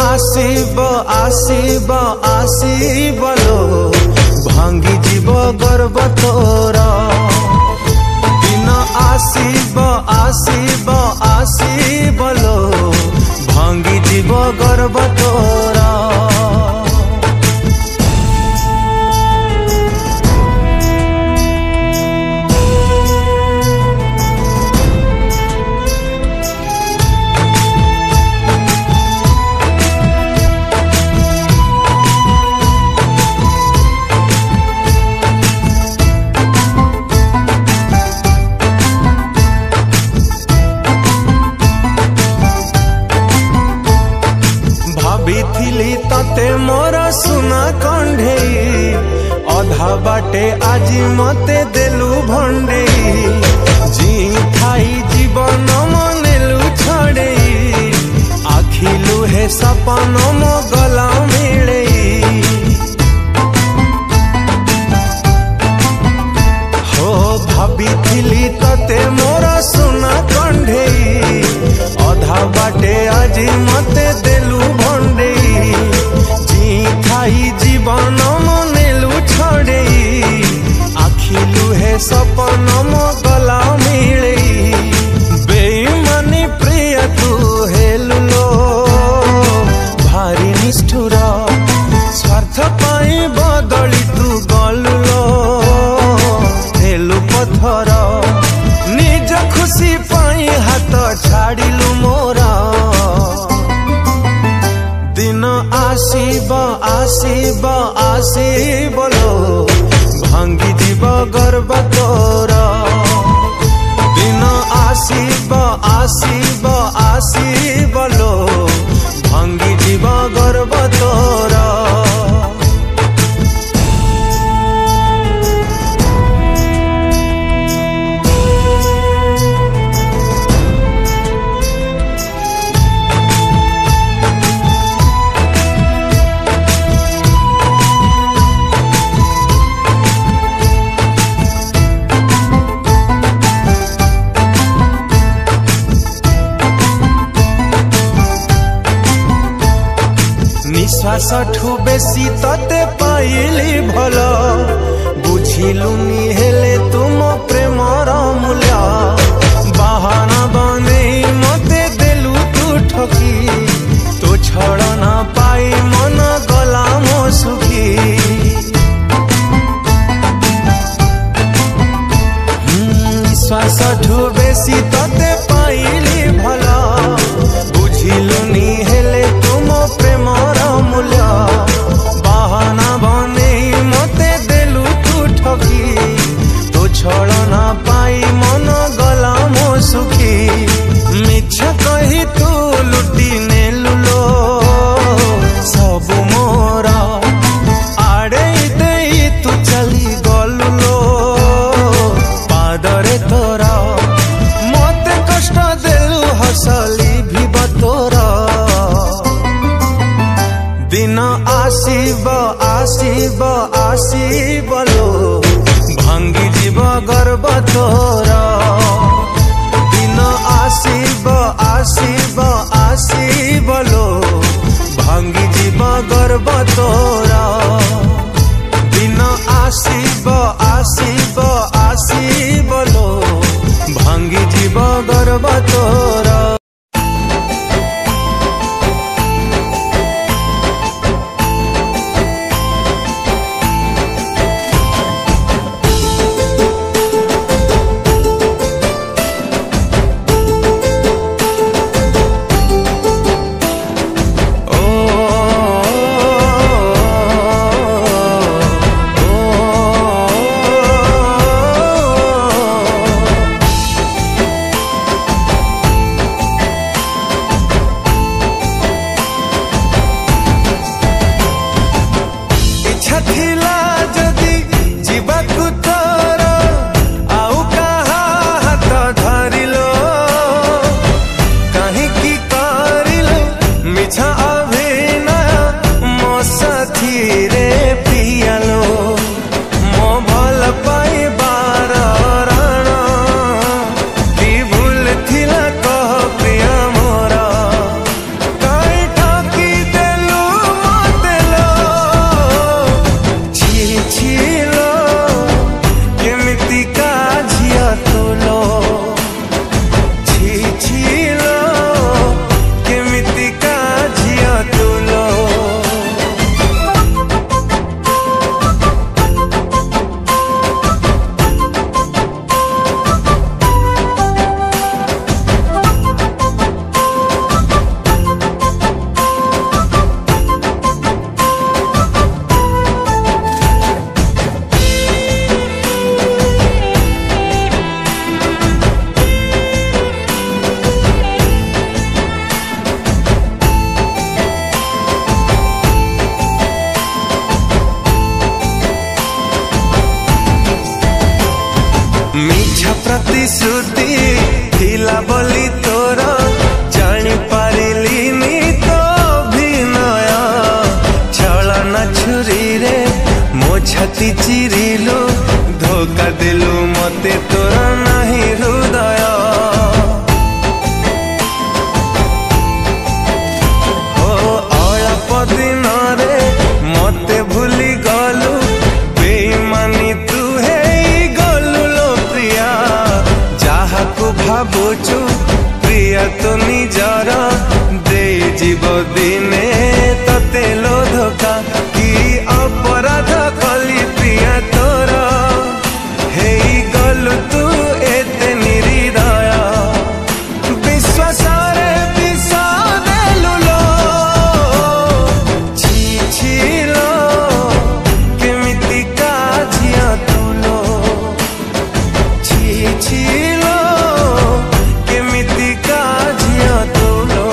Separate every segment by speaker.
Speaker 1: आसीब आसीब आसीब लो भांगी जीव गर्व तोर दिन आसीब आसीब आसीब लो भांगी जीव गर्व तोर। भाभी तते मोर सुना कंढे अधा बाटे आज मते देलु भंडे जी खाई जीवन मनेलु छड़े आखिलु हे सपन मो गला मिले हो भाभी तते मोर सुना कंढे अधा बाटे आज मते देलु भंडे जी खाई जीवन मनेलु छड़े आखिलु हे सपन मो गला मिले बेईमानी प्रिय तू हेलु लो भारी निष्ठुर स्वार्थ पाई बदली तू गलु लो हेलु पथर निज खुशी पाई हाथ छाड़िलु मोरा दिन आसीब आसीब आसीब लो भांगी जीव गर्व तोर दिन आसीब आसीब आसीब लो भांगी जीव गर्व तोर। निश्वास ठू बेसी तते पाइली भल बुझिलुनी हेले तुम प्रेमर मूल्य बाहाना बने मते देलु तू ठकी तो छड़ना पाई मन गला मो सुखी निश्वास ठू बेसी तते पाइली भल बुझिलुनी हेले तुम प्रेमर मूल्य बाहाना बने मते देलु तू ठकी तो छड़ना पाई मन गला मो सुखी मिछ कही तू लुटी नेलु लो सब मोर आड़े दे तू चली गलु लो पादरे तोरा मत जीव गर्व तोर। प्रतिश्रुति थिला बोली तोर जानी पारिलिनी तो अभिनय छलना छुरी रे मो छाती चिरिलु धोखा देलु मते तोर नाही हृदय। हो अल्प दिन रे मते भूली गलु बेईमानी तू है गलु लो प्रिया जाहाकू भावुचु प्रिया तो निजर दे जीव दिने तते लो धोखा कि अपराध कली प्रिया तोर हे गलु तू एते निरीदय विश्वास रे विष देलु लो छी छी लो केमिति का झिया तू लो छी छी लो केमिति का झिया तू लो।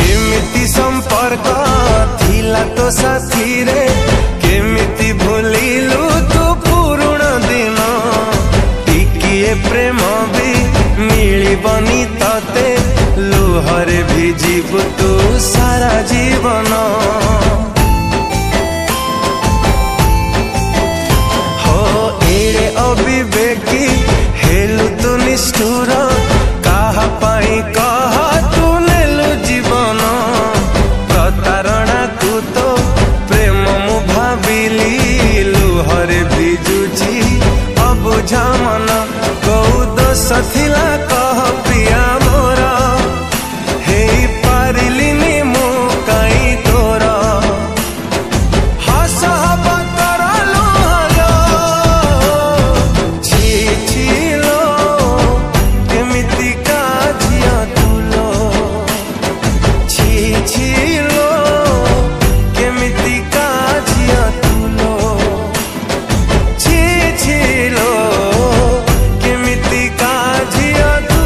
Speaker 1: एमिति संपर्क थिला तो साथी रे केमिति भूलिलु तू पुरुण दिन टिकिए प्रेम भी मिलिबनी तते लुहरे भिजिबु तू सारा जीवन। हो एड़े अविवेकी हेलु तू निष्ठुर काहा पाई कह तू नेलु जीवन प्रतारणा तू तो प्रेम मु भाविली लुहरे भिजुची अबुझा मन कौ दोष थिला कह प्रिया मोर हे पारिलिनी मु काई तोर हस हब करलु हलो छी छी लो केमिति का झिया तू लो छी छी लो केमिति का झिया तू लो छी छी लो केमिति का झिया तू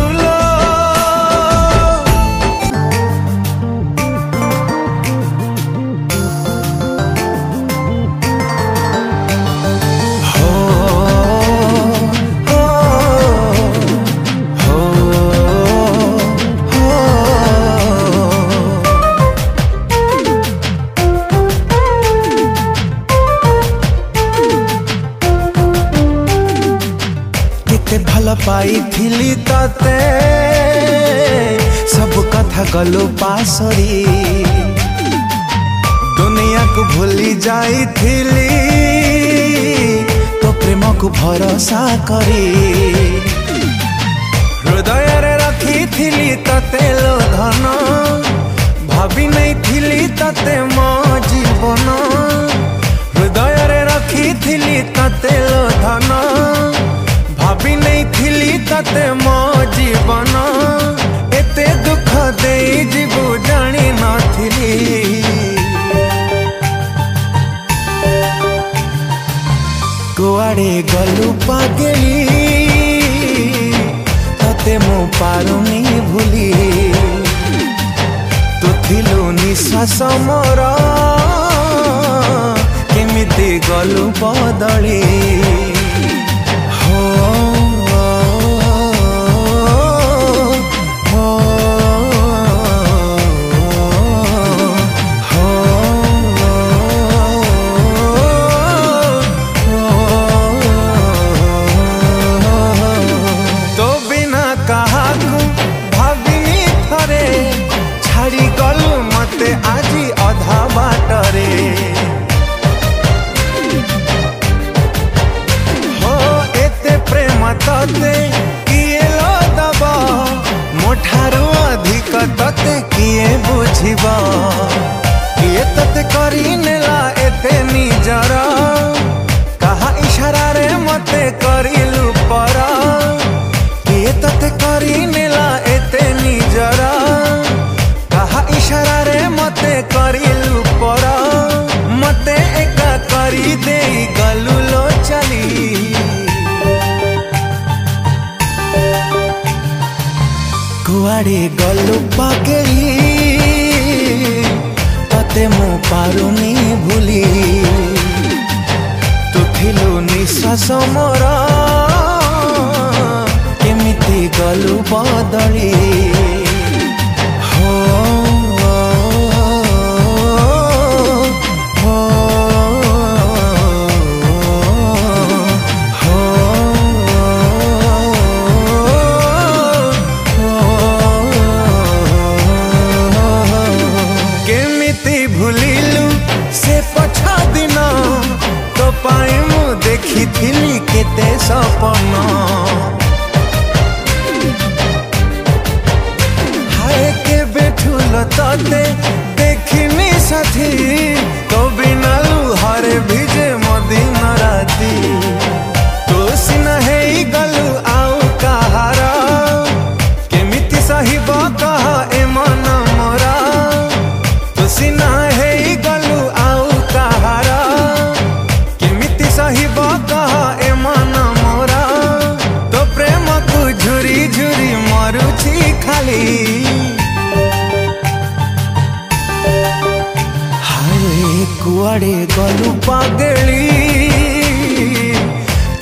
Speaker 1: एते भल पाई तते सब कथा गलो पासरी दुनिया को भूली जाई तो प्रेम को भरोसा करी हृदय रे रखी तते लो धन भाभी नहीं थिली तते मो जीवन हृदय रे रखी तते लो धन भाभी नहीं थिली तते मो जीवन एते दुख दे जीवु जानी नथिली कुआड़े गलु पागली तते मु पारुनी भूली तू थिलु निश्वास मोर केमिति गलु बदली आजी अधा बाटरे हो एते प्रेम तते किए लो दब मोठारू अधिक तते किए बुझिब किए तते करी नेला एते निजर कहा इशारा रे मते करिलु पर किए तते करी नेला एते निजर इशारा रे मते करिलु पर मते एका करी दे गलु लो चली कुआड़े गलु पागली तते मु पारुनी भूली तू थिलु निश्वास मोर केमिति गलु बदली देखी थिली केते सपन हाय के बेठुल तते देखिनी साथी तो बिना लुहारे भिजे मदिन राती तो सिना हे गलु आउ कहार केमिति सहिब कह ए मन मोरा तो सिना हे गलु आउ कहार सहिब कह ए मन मोरा तो प्रेम को झुरी झुरी मरुची खाली हाय कुआड़े गलु पागली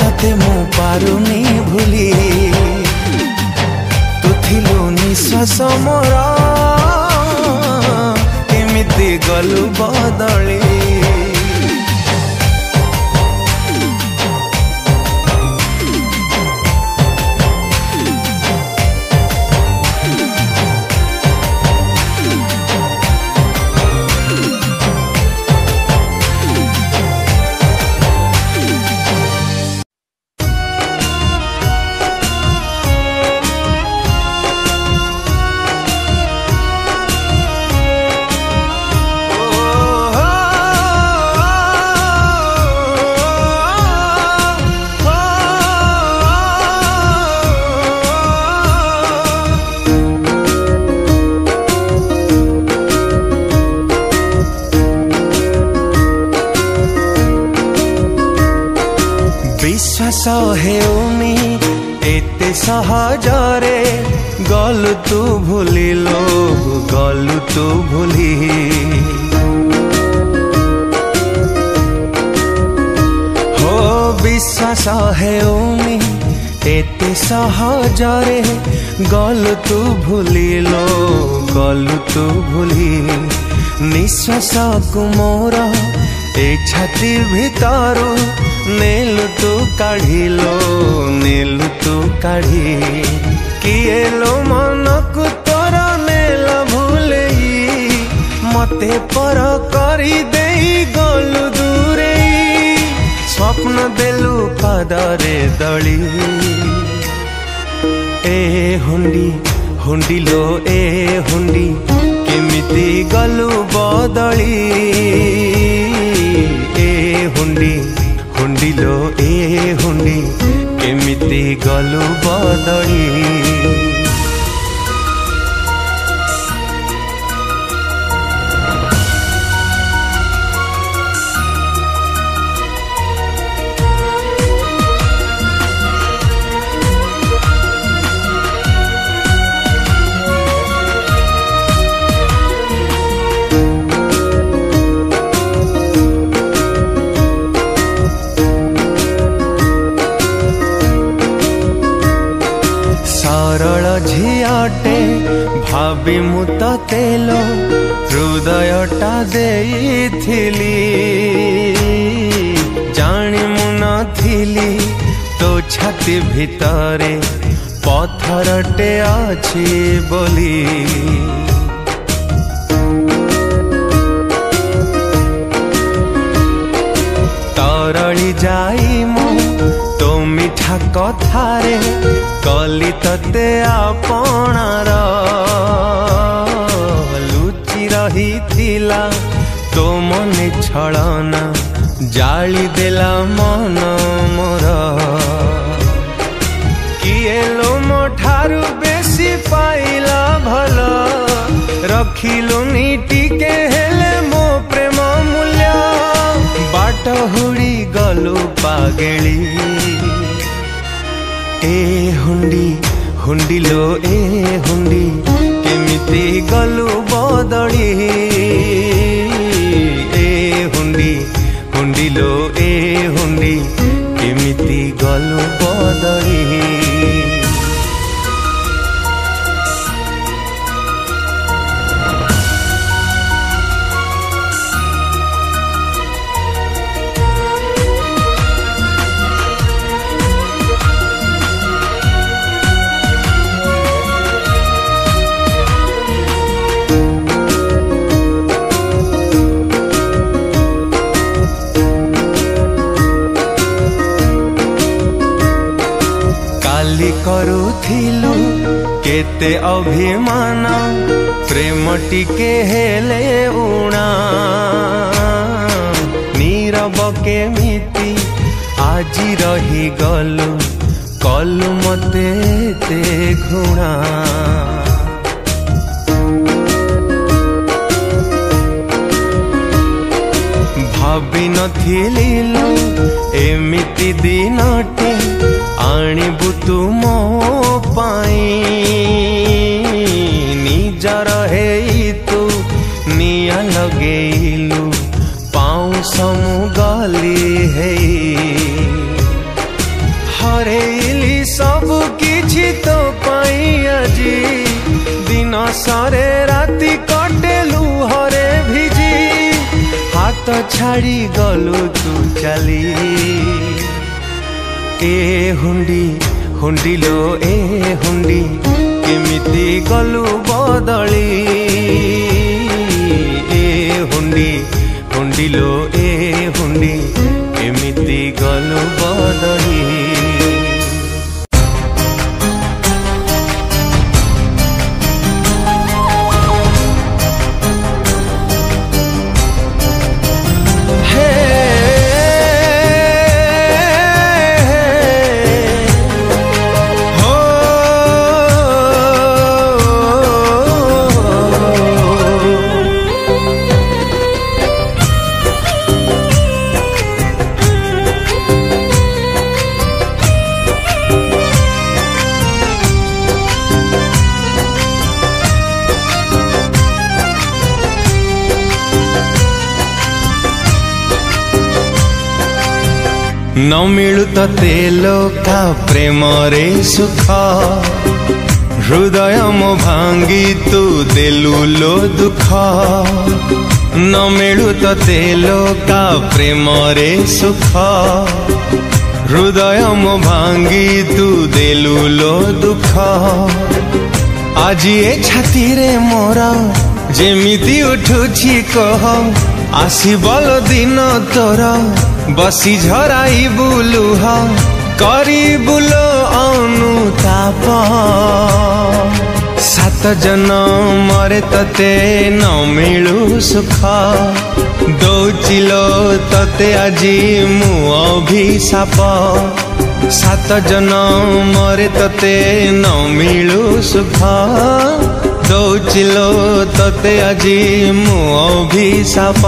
Speaker 1: तते मु पारुनी भूली तू थिलु निश्वास मोर केमिति गलु बदली विश्वास हेउनी एते सहजरे गलु तू भूली लो गलु तू भूली हो विश्वास हेउनी एते सहजरे गलु तू भूली लो गलु तू भूली निश्वास को मोर ए छाती भितरू नेलु तू काढ़िलो नेलु तू काढ़ी किए लो मन को तोर नेला भूले मते पर करी देई गलु दूरे स्वप्न देलु पादरे दली ए हुंडी हुंडी लो ए हुंडी केमिति गलु बदली ए हुंडी हुंडी लो ए हुंडी केमिति गलु बदली सरल झियाटे भाभी मु तेलो हृदयटा देइथिली जानी मु नथिली तो छाती भितरे पत्थरटे अछि बोली तरली जाई मु तो मिठा कथारे कली तते आपणार लुचि रही थिला तो मने छलना जाली देला मन मोर किए लो मो ठारू बेसी पाइला भल रखिलुनी टिके हेले मो प्रेम मूल्य बाट हुड़ी गलु पागेली ए हुंडी हुंडी लो ए हुंडी केमिति गलु बदली ए हुंडी हुंडी लो ए हुंडी केमिति गलु बदली करुथिलु केते अभिमान प्रेम टिके हेले उणा नीरव केमिति आजी रही गलु कलु मते ते घुणा भाभी नथिली लो एमिति दिनटे आणिबु तु मो पाई निजर हेई तु निया लगेलु पाऊँ समु गली हेई हरेली सब किछि तो पाई आजी दिन सारे राति कटेलु हरे भिजी हाथ छाड़ी गलु तू चली ए हुंडी हुंडी लो ए हुंडी केमिति गलु बदली ए हुंडी हुंडी लो ए हुंडी केमिति गलु बदली न मिलु ते लोका प्रेम रे सुख हृदय मो भांगी तू देलु लो दुख न मिलु ते लोका प्रेम रे सुख हृदय मो भांगी तू देलु लो दुख आज ए छाती रे मोरा जेमिति उठुछि कह आसीबल दिन तोर बसी झराई बुलुह करी बुलो अनुताप सात जन्म रे तते न मिलू सुख दौचिलो तते आजी मु अभिशाप सात जन्म रे तते न मिलू सुख दौचिलो तते आजी मु अभिशाप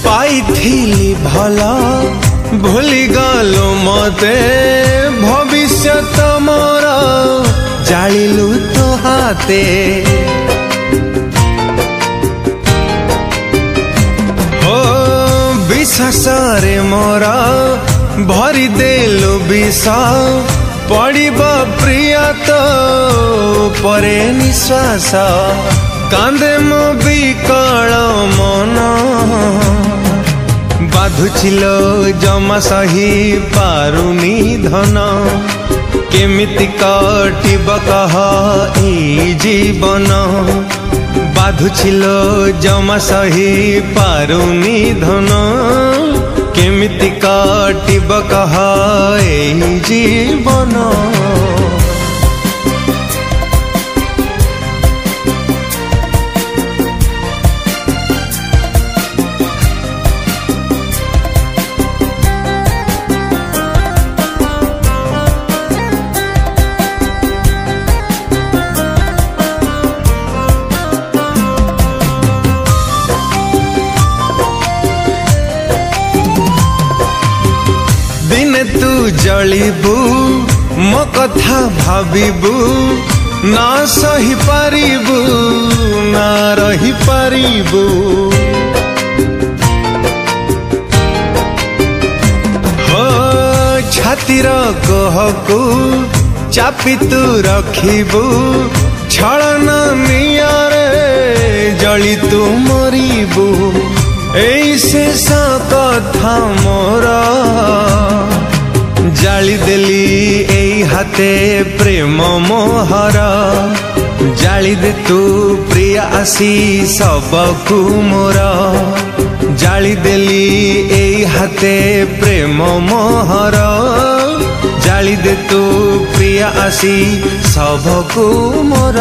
Speaker 1: पाइथिली भला भूली गलो मते भविष्यत मोर जालिलु तो हाते हो विश्वास रे मोर भरी देलु विष पड़ब प्रिय तो परे निश्वास कांदे मो विकल मन बाधुचिलो जमा सही पारुनी धन केमिति कटिब कह ई जीवन बाधुचिलो जमा सही पारुनी धन केमिति कटिब कह ई जीवन दिने तू जलिबू मो कथा भाबिबू ना सही पारिबू ना रही पारिबू हो छातीर गहकू चापी तू रखिबू छलना नियारे जली तू मरिबू एई शेष कथा मोर जाली देली एई हाथे प्रेम मोहर जाली दे तू प्रिय आसी सबकू मोर जाली देली एई हाथे प्रेम मोहर जाली दे तू प्रिय आसी सबकू मोर।